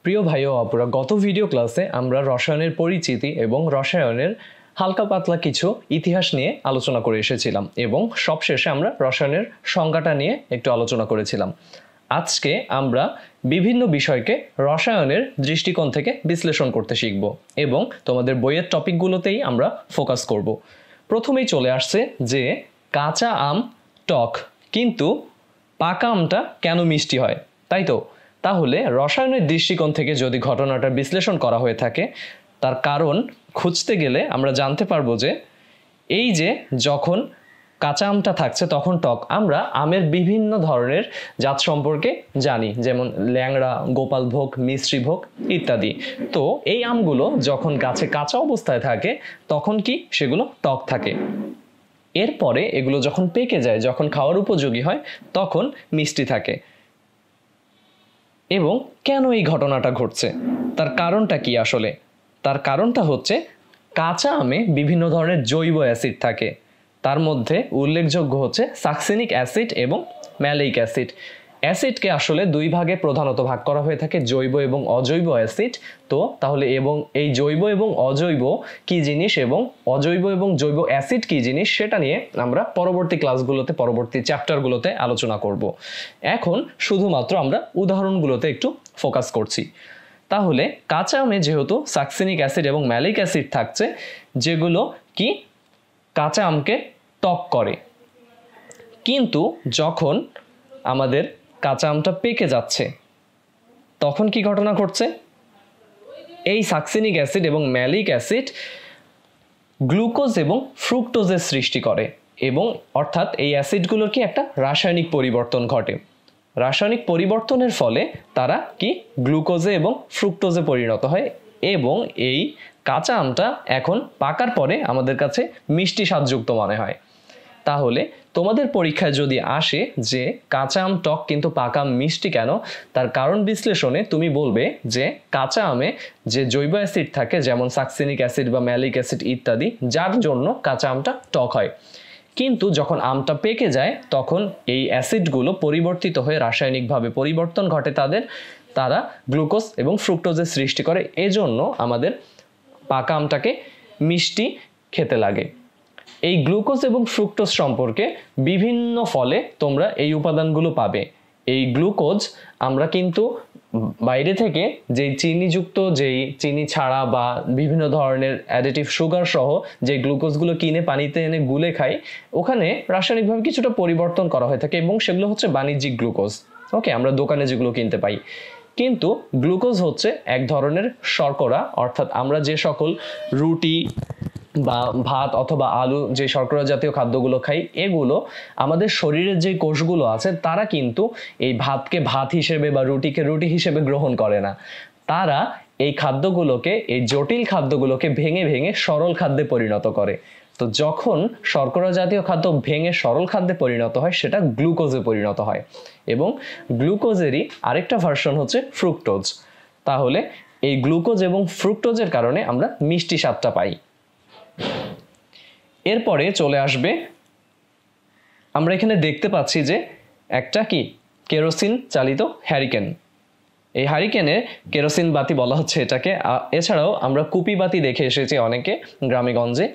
প্রিয় ভাই ও আপুরা, গত ভিডিও ক্লাসে আমরা রসায়নের পরিচিতি এবং রসায়নের হালকা পাতলা কিছু ইতিহাস নিয়ে আলোচনা করে এসেছিলাম এবং সবশেষে আমরা রসায়নের সংজ্ঞাটা নিয়ে একটু আলোচনা করেছিলাম। আজকে আমরা বিভিন্ন বিষয়কে রসায়নের দৃষ্টিকোণ থেকে বিশ্লেষণ করতে শিখব এবং তোমাদের বইয়ের টপিকগুলোতেই আমরা ফোকাস করব। প্রথমেই চলে আসছে যে কাঁচা আম টক, কিন্তু পাকা আমটা কেন মিষ্টি হয়, তাই তো? তাহলে রসায়নের দৃষ্টিকোণ থেকে যদি ঘটনাটা বিশ্লেষণ করা হয়ে থাকে, তার কারণ খুঁজতে গেলে আমরা জানতে পারবো যে এই যে যখন কাঁচা আমটা থাকছে তখন টক। আমরা আমের বিভিন্ন ধরনের জাত সম্পর্কে জানি, যেমন ল্যাংড়া, গোপালভোগ, মিশ্রীভোগ ইত্যাদি। তো এই আমগুলো যখন গাছে কাঁচা অবস্থায় থাকে তখন কি সেগুলো টক থাকে। এরপরে এগুলো যখন পেকে যায়, যখন খাওয়ার উপযোগী হয়, তখন মিষ্টি থাকে। এবং কেন এই ঘটনাটা ঘটছে, তার কারণটা কি আসলে? তার কারণটা হচ্ছে কাঁচা আমে বিভিন্ন ধরনের জৈব অ্যাসিড থাকে। তার মধ্যে উল্লেখযোগ্য হচ্ছে সাকসিনিক অ্যাসিড এবং ম্যালিক অ্যাসিড। অ্যাসিডকে আসলে দুই ভাগে প্রধানত ভাগ করা হয়ে থাকে, জৈব এবং অজৈব অ্যাসিড। তো তাহলে এবং এই জৈব এবং অজৈব কি জিনিস এবং অজৈব এবং জৈব অ্যাসিড কি জিনিস, সেটা নিয়ে আমরা পরবর্তী ক্লাসগুলোতে, পরবর্তী চ্যাপ্টারগুলোতে আলোচনা করব। এখন শুধুমাত্র আমরা উদাহরণগুলোতে একটু ফোকাস করছি। তাহলে কাঁচা আমে যেহেতু সাকসিনিক অ্যাসিড এবং ম্যালিক অ্যাসিড থাকছে, যেগুলো কি কাঁচা আমকে টক করে, কিন্তু যখন আমাদের কাঁচা আমটা পেকে যাচ্ছে তখন কি ঘটনা ঘটছে? এই সাকসিনিক অ্যাসিড এবং ম্যালিক অ্যাসিড গ্লুকোজ এবং ফ্রুক্টোজের সৃষ্টি করে, এবং অর্থাৎ এই অ্যাসিডগুলোর কি একটা রাসায়নিক পরিবর্তন ঘটে। রাসায়নিক পরিবর্তনের ফলে তারা কি গ্লুকোজে এবং ফ্রুক্টোজে পরিণত হয়, এবং এই কাঁচা আমটা এখন পাকার পরে আমাদের কাছে মিষ্টি স্বাদযুক্ত মনে হয়। তাহলে তোমাদের পরীক্ষায় যদি আসে যে কাঁচা আম টক কিন্তু পাকা আম মিষ্টি কেন, তার কারণ বিশ্লেষণে তুমি বলবে যে কাঁচা আমে যে জৈব অ্যাসিড থাকে, যেমন সাকসিনিক অ্যাসিড বা ম্যালিক অ্যাসিড ইত্যাদি, যার জন্য কাঁচা আমটা টক হয়। কিন্তু যখন আমটা পেকে যায় তখন এই অ্যাসিডগুলো পরিবর্তিত হয়ে রাসায়নিকভাবে পরিবর্তন ঘটে তারা গ্লুকোজ এবং ফ্রুক্টোজের সৃষ্টি করে। এজন্য আমাদের পাকা আমটাকে মিষ্টি খেতে লাগে। এই গ্লুকোজ এবং ফ্রুক্টোজ সম্পর্কে বিভিন্ন ফলে তোমরা এই উপাদানগুলো পাবে। এই গ্লুকোজ আমরা কিন্তু বাইরে থেকে যেই চিনিযুক্ত, যেই চিনি ছাড়া বা বিভিন্ন ধরনের অ্যাডিটিভ সুগার সহ যে গ্লুকোজগুলো কিনে পানিতে এনে গুলে খাই, ওখানে রাসায়নিকভাবে কিছুটা পরিবর্তন করা হয়ে থাকে এবং সেগুলো হচ্ছে বাণিজ্যিক গ্লুকোজ। ওকে, আমরা দোকানে যেগুলো কিনতে পাই। কিন্তু গ্লুকোজ হচ্ছে এক ধরনের শর্করা, অর্থাৎ আমরা যে সকল রুটি বা ভাত অথবা আলু, যে শর্করা জাতীয় খাদ্যগুলো খাই, এগুলো আমাদের শরীরের যে কোষগুলো আছে তারা কিন্তু এই ভাতকে ভাত হিসেবে বা রুটিকে রুটি হিসেবে গ্রহণ করে না। তারা এই খাদ্যগুলোকে, এই জটিল খাদ্যগুলোকে ভেঙে ভেঙে সরল খাদ্যে পরিণত করে। তো যখন শর্করা জাতীয় খাদ্য ভেঙে সরল খাদ্যে পরিণত হয়, সেটা গ্লুকোজে পরিণত হয়, এবং গ্লুকোজেরই আরেকটা ভার্সন হচ্ছে ফ্রুক্টোজ। তাহলে এই গ্লুকোজ এবং ফ্রুক্টোজের কারণে আমরা মিষ্টি স্বাদটা পাই। এরপরে চলে আসবে, আমরা এখানে দেখতে পাচ্ছি যে একটা কি কেরোসিন চালিত হ্যারিকেন। এই হ্যারিকেনে কেরোসিন বাতি বলা হচ্ছে এটাকে। এছাড়াও আমরা কুপি বাতি দেখে এসেছি অনেকে গ্রামে গঞ্জে।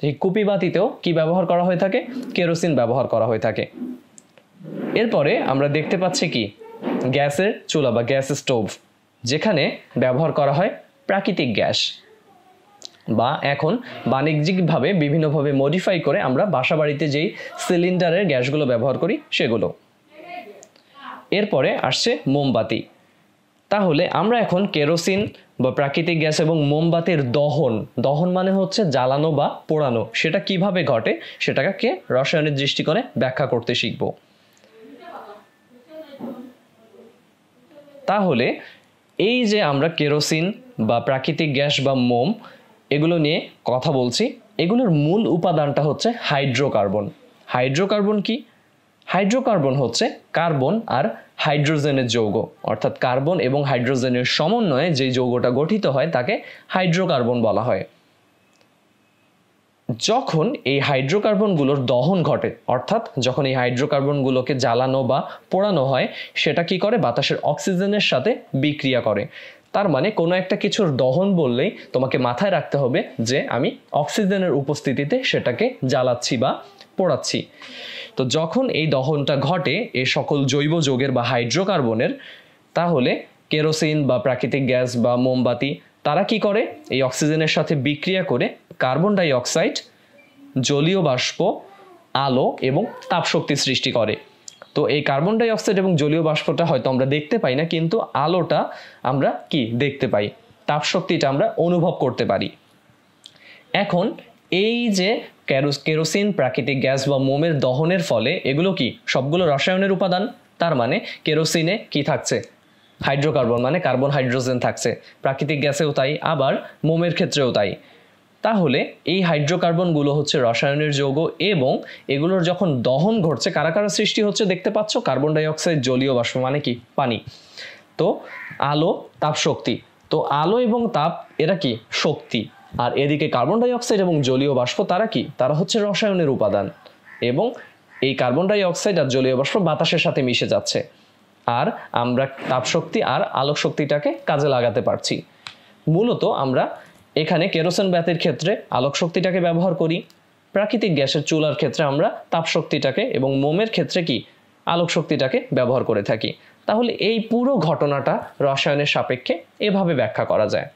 এই কুপি বাতিতেও কি ব্যবহার করা হয়ে থাকে? কেরোসিন ব্যবহার করা হয়ে থাকে। এরপরে আমরা দেখতে পাচ্ছি কি গ্যাসের চুলা বা গ্যাস স্টোভ, যেখানে ব্যবহার করা হয় প্রাকৃতিক গ্যাস, বা এখন বাণিজ্যিকভাবে বিভিন্নভাবে মডিফাই করে আমরা বাসাবাড়িতে যেই সিলিন্ডারের গ্যাসগুলো ব্যবহার করি সেগুলো। এরপরে আসছে মোমবাতি। তাহলে আমরা এখন কেরোসিন বা প্রাকৃতিক গ্যাস এবং মোমবাতির দহন মানে হচ্ছে জ্বালানো বা পোড়ানো, সেটা কিভাবে ঘটে সেটাকে রসায়নের দৃষ্টিকোণে ব্যাখ্যা করতে শিখব। তাহলে এই যে আমরা কেরোসিন বা প্রাকৃতিক গ্যাস বা মোম এগুলো নিয়ে কথা বলছি, এগুলোর মূল উপাদানটা হচ্ছে হাইড্রোকার্বন। হাইড্রোকার্বন কি? হাইড্রোকার্বন হচ্ছে কার্বন আর হাইড্রোজেনের যৌগ, অর্থাৎ কার্বন এবং হাইড্রোজেনের সমন্বয়ে যে যৌগটা গঠিত হয় তাকে হাইড্রোকার্বন বলা হয়। যখন এই হাইড্রোকার্বনগুলোর দহন ঘটে, অর্থাৎ যখন এই হাইড্রোকার্বনগুলোকে জ্বালানো বা পোড়ানো হয়, সেটা কি করে? বাতাসের অক্সিজেনের সাথে বিক্রিয়া করে। তার মানে কোনো একটা কিছুর দহন বললেই তোমাকে মাথায় রাখতে হবে যে আমি অক্সিজেনের উপস্থিতিতে সেটাকে জ্বালাচ্ছি বা পোড়াচ্ছি। তো যখন এই দহনটা ঘটে এই সকল জৈব যৌগের বা হাইড্রোকার্বনের, তাহলে কেরোসিন বা প্রাকৃতিক গ্যাস বা মোমবাতি তারা কি করে, এই অক্সিজেনের সাথে বিক্রিয়া করে কার্বন ডাই অক্সাইড, জলীয় বাষ্প, আলো এবং তাপশক্তি সৃষ্টি করে। তো এই কার্বন ডাই অক্সাইড এবং জলীয় বাষ্পটা হয়তো আমরা দেখতে পাই না, কিন্তু আলোটা আমরা কি দেখতে পাই, তাপশক্তিটা আমরা অনুভব করতে পারি। এখন এই যে কেরোসিন, প্রাকৃতিক গ্যাস বা মোমের দহনের ফলে এগুলো কি সবগুলো রসায়নের উপাদান। তার মানে কেরোসিনে কি থাকছে, হাইড্রোকার্বন মানে কার্বন হাইড্রোজেন থাকছে, প্রাকৃতিক গ্যাসেও তাই, আবার মোমের ক্ষেত্রেও তাই। তাহলে এই হাইড্রোকার্বনগুলো হচ্ছে রসায়নের যৌগ এবং এগুলোর যখন দহন ঘটছে কারা কারা সৃষ্টি হচ্ছে দেখতে পাচ্ছ, কার্বন ডাই অক্সাইড, জলীয় বাষ্প মানে কি পানি, তো আলো, তাপ শক্তি। তো আলো এবং তাপ এরা কি শক্তি, আর এদিকে কার্বন ডাই অক্সাইড এবং জলীয় বাষ্প তারা কি, তারা হচ্ছে রসায়নের উপাদান। এবং এই কার্বন ডাই অক্সাইড আর জলীয় বাষ্প বাতাসের সাথে মিশে যাচ্ছে, আর আমরা তাপ শক্তি আর আলোক শক্তিটাকে কাজে লাগাতে পারছি। মূলত আমরা এখানে কেরোসিন বাতির ক্ষেত্রে আলোক শক্তিটাকে ব্যবহার করি, প্রাকৃতিক গ্যাসের চুলার ক্ষেত্রে আমরা তাপ শক্তিটাকে এবং মোমের ক্ষেত্রে কি আলোক শক্তিটাকে ব্যবহার করে থাকি। তাহলে এই পুরো ঘটনাটা রসায়নের সাপেক্ষে এভাবে ব্যাখ্যা করা যায়।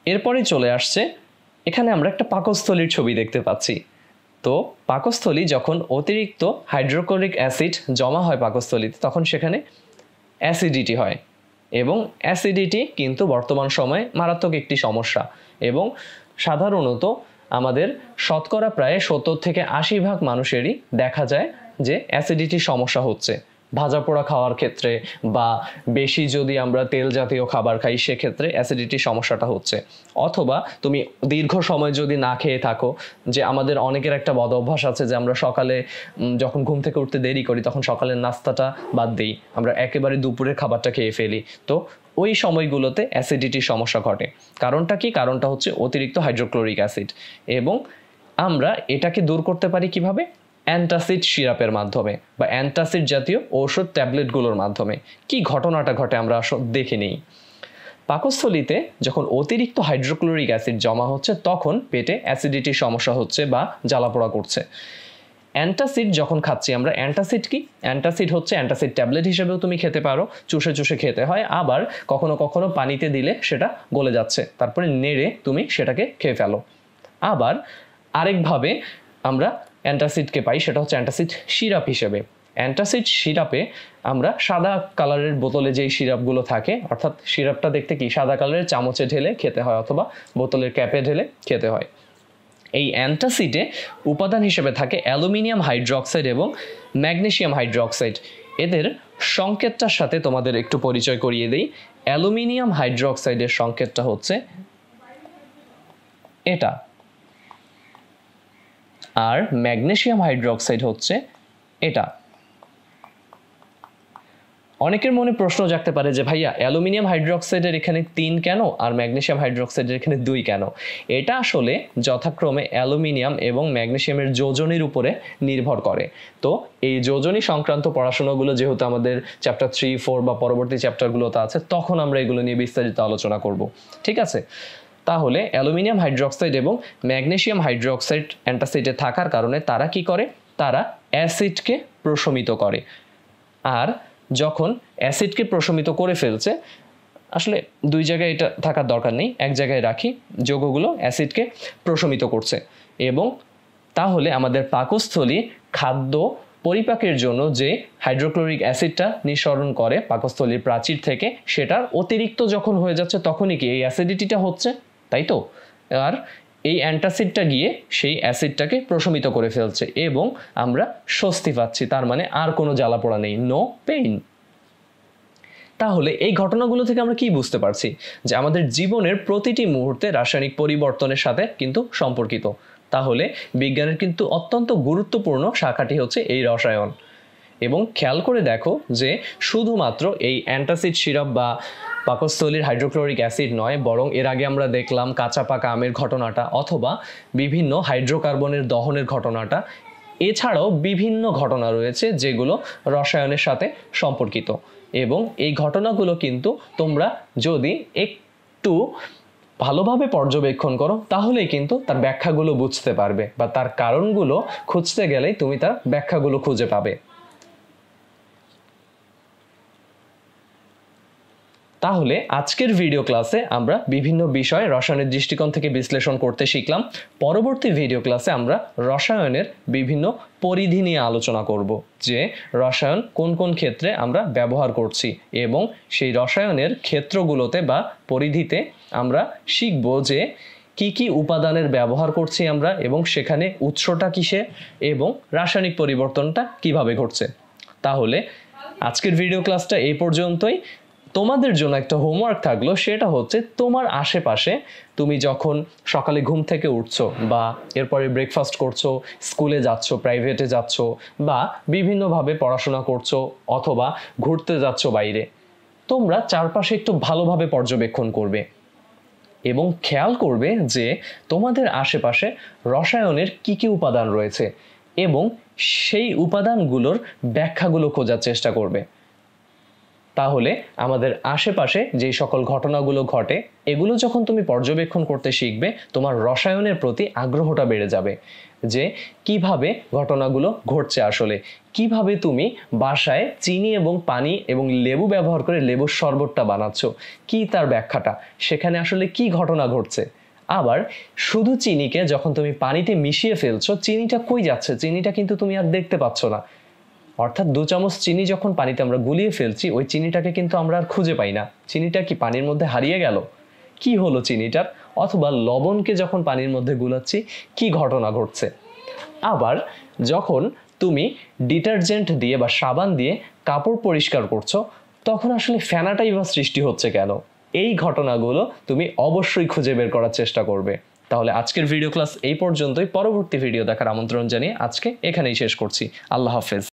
এরপরে চলে আসছে, এখানে আমরা একটা পাকস্থলীর ছবি দেখতে পাচ্ছি। তো পাকস্থলী যখন অতিরিক্ত হাইড্রোক্লোরিক অ্যাসিড জমা হয় পাকস্থলীতে, তখন সেখানে অ্যাসিডিটি হয়, এবং অ্যাসিডিটি কিন্তু বর্তমান সময়ে মারাত্মক একটি সমস্যা। এবং সাধারণত আমাদের শতকরা প্রায় 70 থেকে 80% মানুষেরই দেখা যায় যে অ্যাসিডিটির সমস্যা হচ্ছে। ভাজা পোড়া খাওয়ার ক্ষেত্রে বা বেশি যদি আমরা তেল জাতীয় খাবার খাই সেক্ষেত্রে অ্যাসিডিটির সমস্যাটা হচ্ছে। অথবা তুমি দীর্ঘ সময় যদি না খেয়ে থাকো, যে আমাদের অনেকের একটা বদ অভ্যাস আছে যে আমরা সকালে যখন ঘুম থেকে উঠতে দেরি করি তখন সকালের নাস্তাটা বাদ দিই, আমরা একেবারে দুপুরের খাবারটা খেয়ে ফেলি। তো ওই সময়গুলোতে অ্যাসিডিটির সমস্যা ঘটে। কারণটা কি, কারণটা হচ্ছে অতিরিক্ত হাইড্রোক্লোরিক অ্যাসিড। এবং আমরা এটাকে দূর করতে পারি কিভাবে, অ্যান্টাসিড সিরাপের মাধ্যমে বা অ্যান্টাসিড জাতীয় ঔষধ ট্যাবলেটগুলোর মাধ্যমে। কি ঘটনাটা ঘটে আমরা দেখে নিই। পাকস্থলীতে যখন অতিরিক্ত হাইড্রোক্লোরিক অ্যাসিড জমা হচ্ছে তখন পেটে অ্যাসিডিটির সমস্যা হচ্ছে বা জ্বালাপোড়া করছে। অ্যান্টাসিড যখন খাচ্ছি আমরা, অ্যান্টাসিড কি, অ্যান্টাসিড হচ্ছে অ্যান্টাসিড ট্যাবলেট হিসেবেও তুমি খেতে পারো, চুষে চুষে খেতে হয়, আবার কখনো কখনো পানিতে দিলে সেটা গলে যাচ্ছে, তারপরে নেড়ে তুমি সেটাকে খেয়ে ফেলো। আবার আরেকভাবে আমরা অ্যান্টাসিডকে পাই, সেটা হচ্ছে অ্যান্টাসিড সিরাপ হিসেবে। অ্যান্টাসিড সিরাপে আমরা সাদা কালারের বোতলে যেই সিরাপগুলো থাকে, অর্থাৎ সিরাপটা দেখতে কি সাদা কালারের, চামচে ঢেলে খেতে হয় অথবা বোতলের ক্যাপে ঢেলে খেতে হয়। এই অ্যান্টাসিডে উপাদান হিসেবে থাকে অ্যালুমিনিয়াম হাইড্রোক্সাইড এবং ম্যাগনেসিয়াম হাইড্রোক্সাইড। এদের সংকেতটার সাথে তোমাদের একটু পরিচয় করিয়ে দিই। অ্যালুমিনিয়াম হাইড্রোক্সাইডের সংকেতটা হচ্ছে এটা, আর ম্যাগনেসিয়াম হাইড্রোক্সাইড হচ্ছে এটা। অনেকের মনে প্রশ্ন জাগতে পারে যে ভাইয়া অ্যালুমিনিয়াম হাইড্রোক্সাইডের এখানে 3 কেন আর ম্যাগনেসিয়াম হাইড্রোক্সাইডের এখানে 2 কেন? এটা আসলে যথাক্রমে অ্যালুমিনিয়াম এবং ম্যাগনেসিয়ামের যোজনীর উপরে নির্ভর করে। তো এই যোজনী সংক্রান্ত পড়াশোনাগুলো যেহেতু আমাদের চ্যাপ্টার 3, 4 বা পরবর্তী চ্যাপ্টারগুলোতে আছে, তখন আমরা এগুলো নিয়ে বিস্তারিত আলোচনা করব। ঠিক আছে, তাহলে অ্যালুমিনিয়াম হাইড্রোক্সাইড এবং ম্যাগনেসিয়াম হাইড্রোক্সাইড অ্যান্টাসিডে থাকার কারণে তারা কি করে, তারা অ্যাসিডকে প্রশমিত করে। আর যখন অ্যাসিডকে প্রশমিত করে ফেলছে, আসলে 2 জায়গায় এটা থাকার দরকার নেই, এক জায়গায় রাখি, যৌগগুলো অ্যাসিডকে প্রশমিত করছে। এবং তাহলে আমাদের পাকস্থলী খাদ্য পরিপাকের জন্য যে হাইড্রোক্লোরিক অ্যাসিডটা নিঃসরণ করে পাকস্থলীর প্রাচীর থেকে, সেটার অতিরিক্ত যখন হয়ে যাচ্ছে তখনই কি এই অ্যাসিডিটিটা হচ্ছে, তাই তো? আর এই অ্যান্টাসিডটা গিয়ে সেই অ্যাসিডটাকে প্রশমিত করে ফেলছে এবং আমরা স্বস্তি পাচ্ছি, তার মানে আর কোনো জ্বালাপোড়া নেই, নো পেইন। তাহলে এই ঘটনাগুলো থেকে আমরা কি বুঝতে পারছি, যে আমাদের জীবনের প্রতিটি মুহূর্তে রাসায়নিক পরিবর্তনের সাথে কিন্তু সম্পর্কিত। তাহলে বিজ্ঞানের কিন্তু অত্যন্ত গুরুত্বপূর্ণ শাখাটি হচ্ছে এই রসায়ন। এবং খেয়াল করে দেখো যে শুধুমাত্র এই অ্যান্টাসিড সিরাপ বা পাকস্থলীর হাইড্রোক্লোরিক অ্যাসিড নয়, বরং এর আগে আমরা দেখলাম কাঁচা পাকা আমের ঘটনাটা অথবা বিভিন্ন হাইড্রোকার্বনের দহনের ঘটনাটা, এছাড়াও বিভিন্ন ঘটনা রয়েছে যেগুলো রসায়নের সাথে সম্পর্কিত, এবং এই ঘটনাগুলো কিন্তু তোমরা যদি একটু ভালোভাবে পর্যবেক্ষণ করো তাহলেই কিন্তু তার ব্যাখ্যাগুলো বুঝতে পারবে, বা তার কারণগুলো খুঁজতে গেলেই তুমি তার ব্যাখ্যাগুলো খুঁজে পাবে। তাহলে আজকের ভিডিও ক্লাসে আমরা বিভিন্ন বিষয় রসায়নের দৃষ্টিকোণ থেকে বিশ্লেষণ করতে শিখলাম। পরবর্তী ভিডিও ক্লাসে আমরা রসায়নের বিভিন্ন পরিধি নিয়ে আলোচনা করব, যে রসায়ন কোন কোন ক্ষেত্রে আমরা ব্যবহার করছি, এবং সেই রসায়নের ক্ষেত্রগুলোতে বা পরিধিতে আমরা শিখব যে কি কি উপাদানের ব্যবহার করছি আমরা, এবং সেখানে উৎসটা কিসে, এবং রাসায়নিক পরিবর্তনটা কিভাবে ঘটছে। তাহলে আজকের ভিডিও ক্লাসটা এই পর্যন্তই। তোমাদের জন্য একটা হোমওয়ার্ক থাকলো, সেটা হচ্ছে তোমার আশেপাশে তুমি যখন সকালে ঘুম থেকে উঠছো, বা এরপরে ব্রেকফাস্ট করছো, স্কুলে যাচ্ছ, প্রাইভেটে যাচ্ছ, বা বিভিন্নভাবে পড়াশোনা করছো, অথবা ঘুরতে যাচ্ছ বাইরে, তোমরা চারপাশে একটু ভালোভাবে পর্যবেক্ষণ করবে এবং খেয়াল করবে যে তোমাদের আশেপাশে রসায়নের কি কি উপাদান রয়েছে, এবং সেই উপাদানগুলোর ব্যাখ্যাগুলো খোঁজার চেষ্টা করবে। তাহলে আমাদের আশেপাশে যে সকল ঘটনাগুলো ঘটে, এগুলো যখন তুমি পর্যবেক্ষণ করতে শিখবে, তোমার রসায়নের প্রতি আগ্রহটা বেড়ে যাবে, যে কিভাবে ঘটনাগুলো ঘটছে আসলে, কিভাবে তুমি বাসায় চিনি এবং পানি এবং লেবু ব্যবহার করে লেবুর শরবতটা বানাচ্ছ, কি তার ব্যাখ্যাটা, সেখানে আসলে কি ঘটনা ঘটছে। আবার শুধু চিনিকে যখন তুমি পানিতে মিশিয়ে ফেলছো, চিনিটা কই যাচ্ছে, চিনিটা কিন্তু তুমি আর দেখতে পাচ্ছ না। অর্থাৎ 2 চামচ চিনি যখন পানিতে আমরা গুলিয়ে ফেলছি, ওই চিনিটাকে কিন্তু আমরা আর খুঁজে পাই না। চিনিটা কি পানির মধ্যে হারিয়ে গেল? কি হলো চিনিটার? অথবা লবণকে যখন পানির মধ্যে গুলাচ্ছি, কি ঘটনা ঘটছে? আবার যখন তুমি ডিটারজেন্ট দিয়ে বা সাবান দিয়ে কাপড় পরিষ্কার করছো, তখন আসলে ফেনাটাই বা সৃষ্টি হচ্ছে কেন? এই ঘটনাগুলো তুমি অবশ্যই খুঁজে বের করার চেষ্টা করবে। তাহলে আজকের ভিডিও ক্লাস এই পর্যন্তই। পরবর্তী ভিডিও দেখার আমন্ত্রণ জানিয়ে আজকে এখানেই শেষ করছি। আল্লাহ হাফেজ।